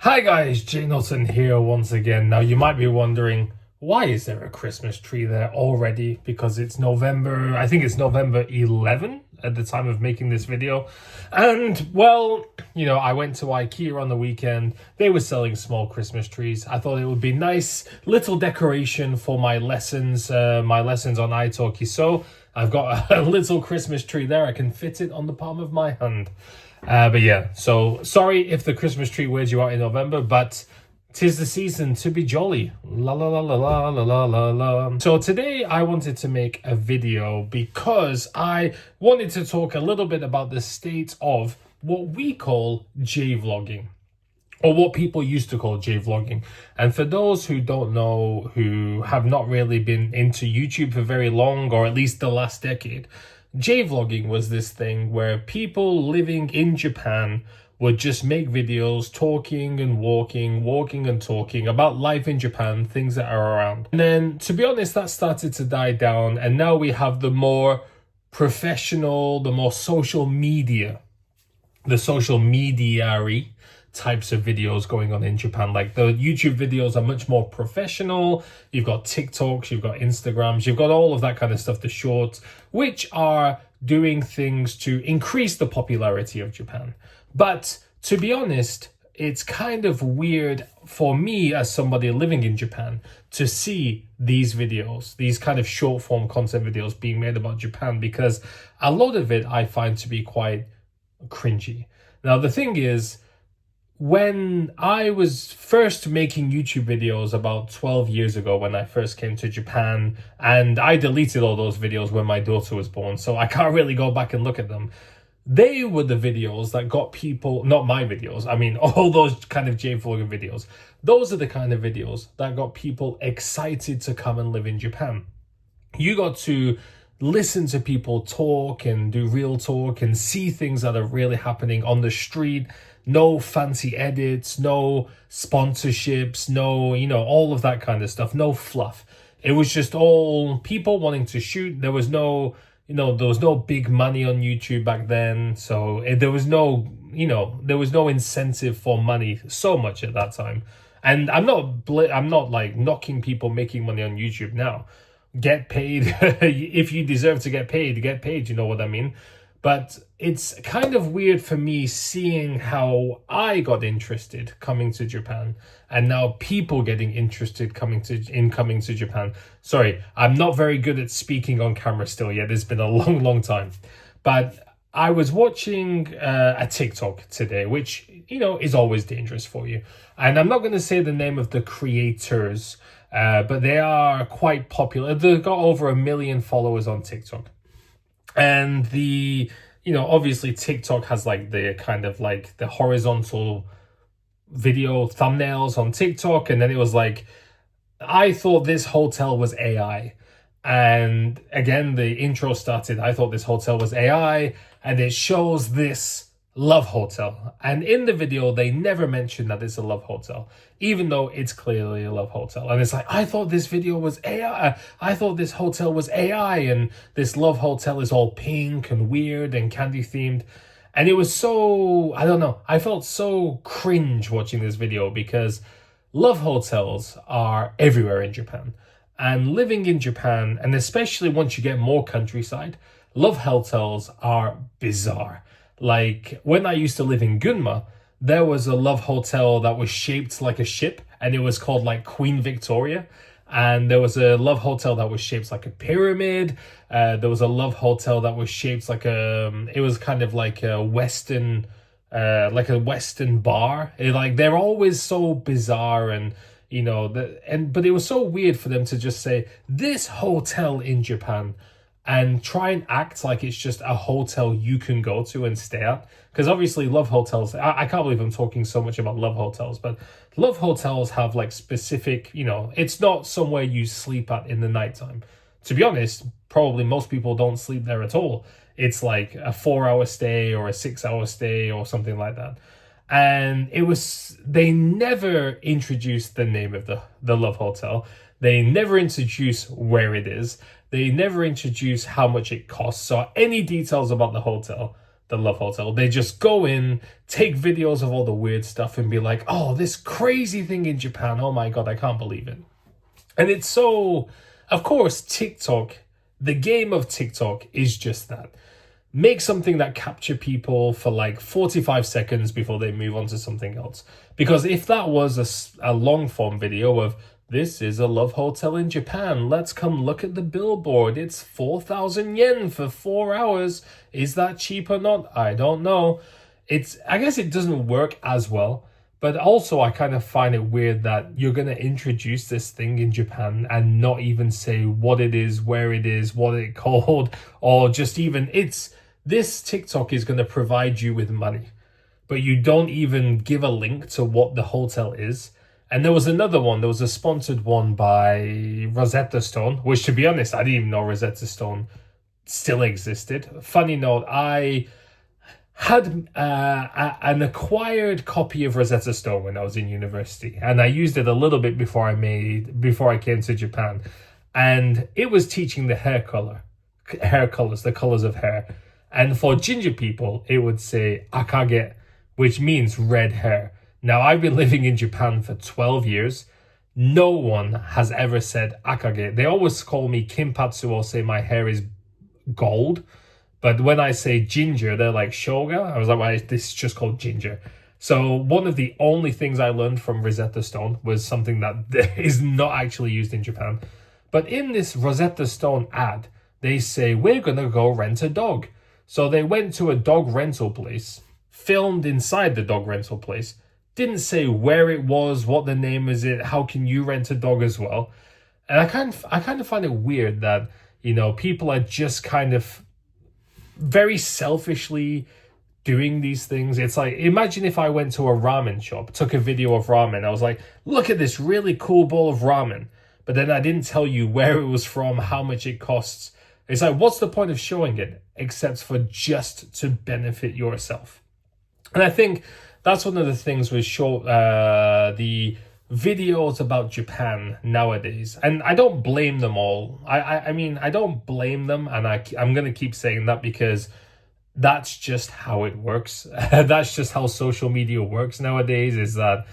Hi guys, Jay Norton here once again. Now you might be wondering, why is there a Christmas tree there already? Because it's November, I think it's November 11 at the time of making this video. And well, I went to IKEA on the weekend. They were selling small Christmas trees. I thought it would be nice little decoration for my lessons on italki. So I've got a little Christmas tree there. I can fit it on the palm of my hand. But yeah, so sorry if the Christmas tree wears you out in November, but 'tis the season to be jolly. La la la la la la la la la. So today I wanted to make a video because I wanted to talk a little bit about the state of what we call Jvlogging, or what people used to call Jvlogging. And for those who don't know, who have not really been into YouTube for very long, or at least the last decade, Jvlogging was this thing where people living in Japan would just make videos talking and walking and talking about life in Japan, things that are around. And then, to be honest, that started to die down, and now we have the more professional, the more social media, the social media-y types of videos going on in Japan. Like the YouTube videos are much more professional. You've got TikToks, you've got Instagrams, you've got all of that kind of stuff, the shorts, which are doing things to increase the popularity of Japan. But to be honest, it's kind of weird for me as somebody living in Japan to see these videos, these kind of short form content videos being made about Japan, because a lot of it I find to be quite cringy. Now, the thing is, when I was first making YouTube videos about 12 years ago, when I first came to Japan, and I deleted all those videos when my daughter was born, so I can't really go back and look at them. They were the videos that got people, not my videos, I mean all those kind of Jvlogging videos. Those are the kind of videos that got people excited to come and live in Japan. You got to listen to people talk and do real talk and see things that are really happening on the street. No fancy edits, no sponsorships, no, all of that kind of stuff, no fluff. It was just all people wanting to shoot. There was no, there was no big money on YouTube back then. So there was no, there was no incentive for money so much at that time. And I'm not like knocking people making money on YouTube now. Get paid. If you deserve to get paid, you know what I mean? But it's kind of weird for me seeing how I got interested coming to Japan, and now people getting interested coming to Japan. Sorry, I'm not very good at speaking on camera still yet. It's been a long time. But I was watching a TikTok today, which, is always dangerous for you. And I'm not going to say the name of the creators, but they are quite popular. They've got over 1 million followers on TikTok. And obviously TikTok has like the kind of like the horizontal video thumbnails on TikTok. And then it was like, I thought this hotel was AI. And again, the intro started, I thought this hotel was AI. And it shows this love hotel, and in the video they never mention that it's a love hotel, even though it's clearly a love hotel. And it's like, I thought this video was AI, I thought this hotel was AI, and this love hotel is all pink and weird and candy themed. And it was so, I don't know, I felt so cringe watching this video, because love hotels are everywhere in Japan, and living in Japan, and especially once you get more countryside, love hotels are bizarre. Like when I used to live in Gunma, there was a love hotel that was shaped like a ship, and it was called like Queen Victoria. And there was a love hotel that was shaped like a pyramid. There was a love hotel that was shaped like it was kind of like a Western bar. They're always so bizarre, and but it was so weird for them to just say this hotel in Japan and try and act like it's just a hotel you can go to and stay at. Because obviously love hotels, I can't believe I'm talking so much about love hotels, but love hotels have like specific, it's not somewhere you sleep at in the nighttime. To be honest, probably most people don't sleep there at all. It's like a 4-hour stay or a 6-hour stay or something like that. And they never introduced the name of the love hotel. They never introduce where it is. They never introduce how much it costs or any details about the hotel. the Love Hotel. They just go in, take videos of all the weird stuff and be like, oh, this crazy thing in Japan. Oh my God, I can't believe it. And it's so, of course, TikTok, the game of TikTok is just that. Make something that capture people for like 45 seconds before they move on to something else. Because if that was a long form video of, this is a love hotel in Japan, let's come look at the billboard, it's 4,000 yen for 4 hours, is that cheap or not? I don't know. I guess it doesn't work as well. But also, I kind of find it weird that you're going to introduce this thing in Japan and not even say what it is, where it is, what it called, or just even this TikTok is going to provide you with money, but you don't even give a link to what the hotel is. And there was another one, there was a sponsored one by Rosetta Stone, which, to be honest, I didn't even know Rosetta Stone still existed. Funny note, I had an acquired copy of Rosetta Stone when I was in university, and I used it a little bit before I came to Japan, and it was teaching the hair colors, the colors of hair. And for ginger people, it would say akage, which means red hair. Now, I've been living in Japan for 12 years. No one has ever said akage. They always call me kimpatsu or say my hair is gold. But when I say ginger, they're like shoga. I was like, well, this is just called ginger. So one of the only things I learned from Rosetta Stone was something that is not actually used in Japan. But in this Rosetta Stone ad, they say, we're going to go rent a dog. So they went to a dog rental place, filmed inside the dog rental place, didn't say where it was, what the name is it, how can you rent a dog as well. And I kind of find it weird that, people are just kind of very selfishly doing these things. It's like, imagine if I went to a ramen shop, took a video of ramen. I was like, look at this really cool bowl of ramen. But then I didn't tell you where it was from, how much it costs. It's like, what's the point of showing it except for just to benefit yourself? And I think that's one of the things with the videos about Japan nowadays. And I don't blame them all. I mean, I don't blame them. And I'm going to keep saying that because that's just how it works. That's just how social media works nowadays, is that,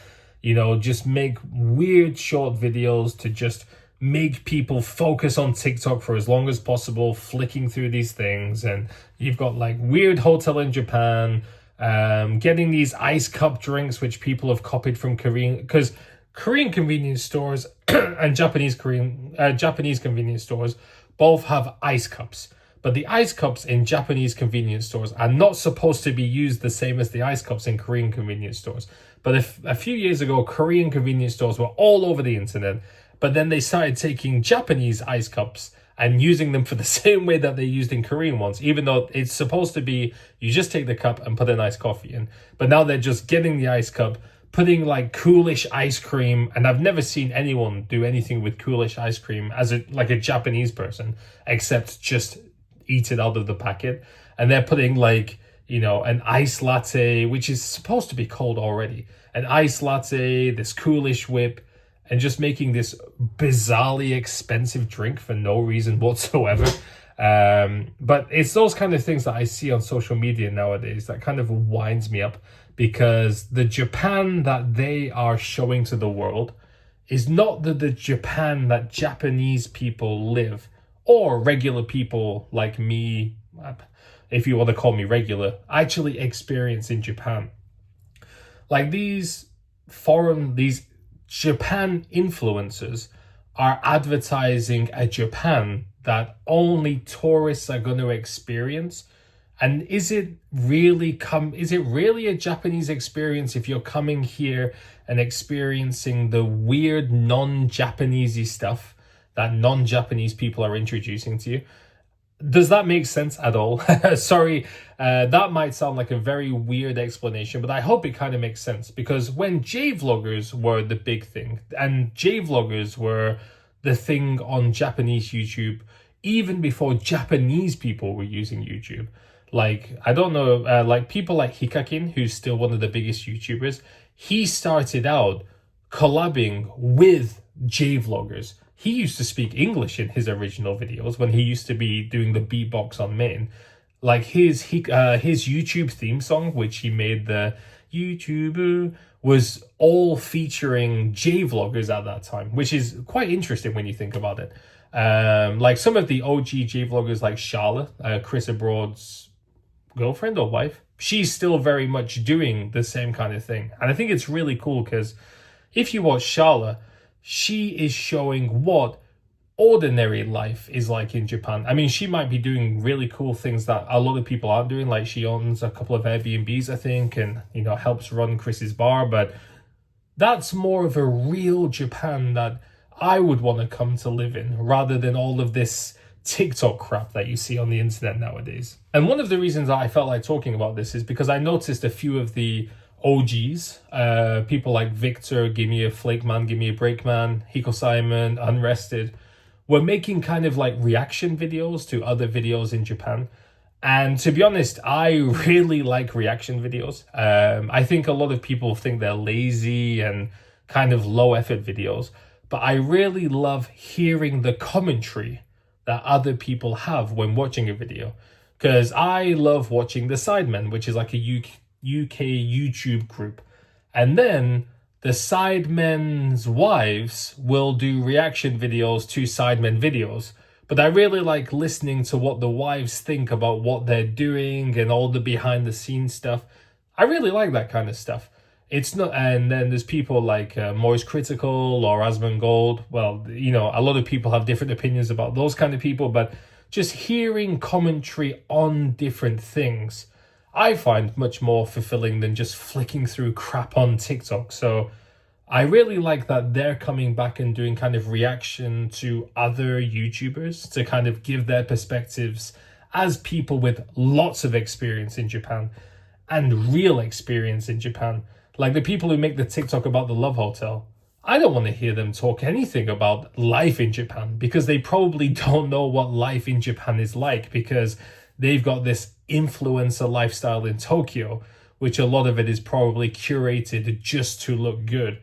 just make weird short videos to just make people focus on TikTok for as long as possible, flicking through these things. And you've got like weird hotel in Japan, getting these ice cup drinks, which people have copied from Korean, because Korean convenience stores and Japanese convenience stores both have ice cups. But the ice cups in Japanese convenience stores are not supposed to be used the same as the ice cups in Korean convenience stores. But a few years ago, Korean convenience stores were all over the internet. But then they started taking Japanese ice cups and using them for the same way that they used in Korean ones, even though it's supposed to be, you just take the cup and put a nice coffee in. But now they're just getting the ice cup, putting like coolish ice cream, and I've never seen anyone do anything with coolish ice cream as a Japanese person, except just eat it out of the packet. And they're putting like, an ice latte, which is supposed to be cold already, an ice latte, this coolish whip, and just making this bizarrely expensive drink for no reason whatsoever. But it's those kind of things that I see on social media nowadays that kind of winds me up, because the Japan that they are showing to the world is not the Japan that Japanese people live, or regular people like me, if you want to call me regular, actually experience in Japan. Like these Japan influencers are advertising a Japan that only tourists are going to experience. And is it really a Japanese experience if you're coming here and experiencing the weird non-Japanesey stuff that non-Japanese people are introducing to you? Does that make sense at all? Sorry, that might sound like a very weird explanation, but I hope it kind of makes sense, because when Jvloggers were the big thing, and Jvloggers were the thing on Japanese YouTube, even before Japanese people were using YouTube. Like, I don't know, like people like Hikakin, who's still one of the biggest YouTubers, he started out collabing with Jvloggers. He used to speak English in his original videos when he used to be doing the beatbox on main. Like his YouTube theme song, which he made, the YouTuber, was all featuring Jvloggers at that time, which is quite interesting when you think about it. Like some of the OG Jvloggers, like Charlotte, Chris Abroad's girlfriend or wife, she's still very much doing the same kind of thing. And I think it's really cool because if you watch Charlotte, she is showing what ordinary life is like in Japan. I mean, she might be doing really cool things that a lot of people aren't doing. Like she owns a couple of Airbnbs, I think, and, you know, helps run Chris's bar. But that's more of a real Japan that I would want to come to live in, rather than all of this TikTok crap that you see on the internet nowadays. And one of the reasons that I felt like talking about this is because I noticed a few of the OGs, people like Victor, Give Me a Flake Man, Give Me a Break Man, Hiko Simon, Unrested, were making kind of like reaction videos to other videos in Japan. And to be honest, I really like reaction videos. I think a lot of people think they're lazy and kind of low effort videos, but I really love hearing the commentary that other people have when watching a video. Because I love watching the Sidemen, which is like a UK YouTube group. And then the Sidemen's wives will do reaction videos to Sidemen videos. But I really like listening to what the wives think about what they're doing and all the behind the scenes stuff. I really like that kind of stuff. It's not, and then there's people like Moist Critical or Asmongold. Well, you know, a lot of people have different opinions about those kind of people, but just hearing commentary on different things, I find much more fulfilling than just flicking through crap on TikTok. So I really like that they're coming back and doing kind of reaction to other YouTubers to kind of give their perspectives as people with lots of experience in Japan and real experience in Japan. Like the people who make the TikTok about the Love Hotel, I don't want to hear them talk anything about life in Japan because they probably don't know what life in Japan is like, because they've got this influencer lifestyle in Tokyo, which a lot of it is probably curated just to look good.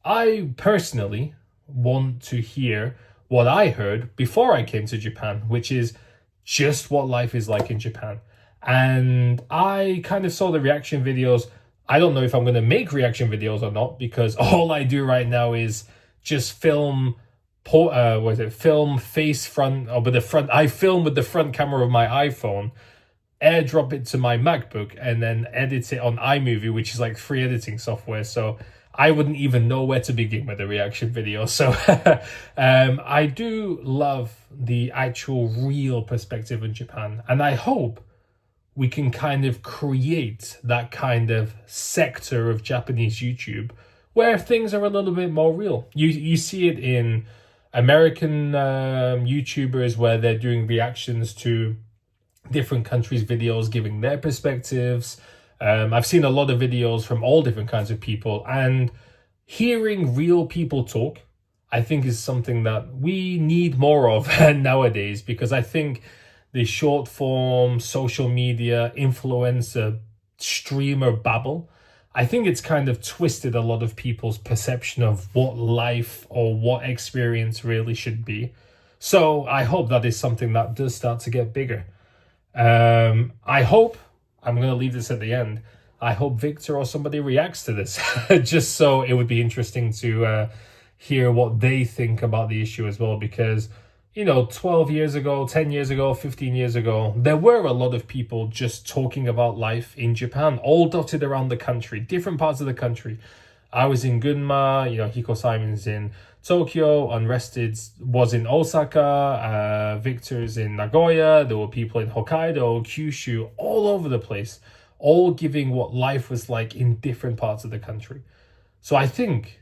I personally want to hear what I heard before I came to Japan, which is just what life is like in Japan. And I kind of saw the reaction videos. I don't know if I'm going to make reaction videos or not, because all I do right now is just film face front, or with the front. I film with the front camera of my iPhone, airdrop it to my MacBook, and then edit it on iMovie, which is like free editing software. So I wouldn't even know where to begin with a reaction video. So I do love the actual real perspective in Japan, and I hope we can kind of create that kind of sector of Japanese YouTube where things are a little bit more real. You see it in American YouTubers where they're doing reactions to different countries' videos, giving their perspectives. I've seen a lot of videos from all different kinds of people, and hearing real people talk, I think, is something that we need more of nowadays, because I think the short form social media influencer streamer babble, I think it's kind of twisted a lot of people's perception of what life or what experience really should be. So I hope that is something that does start to get bigger. I hope, I'm going to leave this at the end, I hope Victor or somebody reacts to this, just so it would be interesting to hear what they think about the issue as well, because, you know, 12 years ago, 10 years ago, 15 years ago, there were a lot of people just talking about life in Japan, all dotted around the country, different parts of the country. I was in Gunma, you know, Hiko Simon's in Tokyo, Unrested was in Osaka, Victor's in Nagoya, there were people in Hokkaido, Kyushu, all over the place, all giving what life was like in different parts of the country. So I think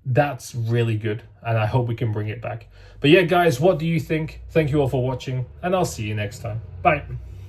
that's really good, and I hope we can bring it back. But yeah, guys, what do you think? Thank you all for watching, and I'll see you next time. Bye.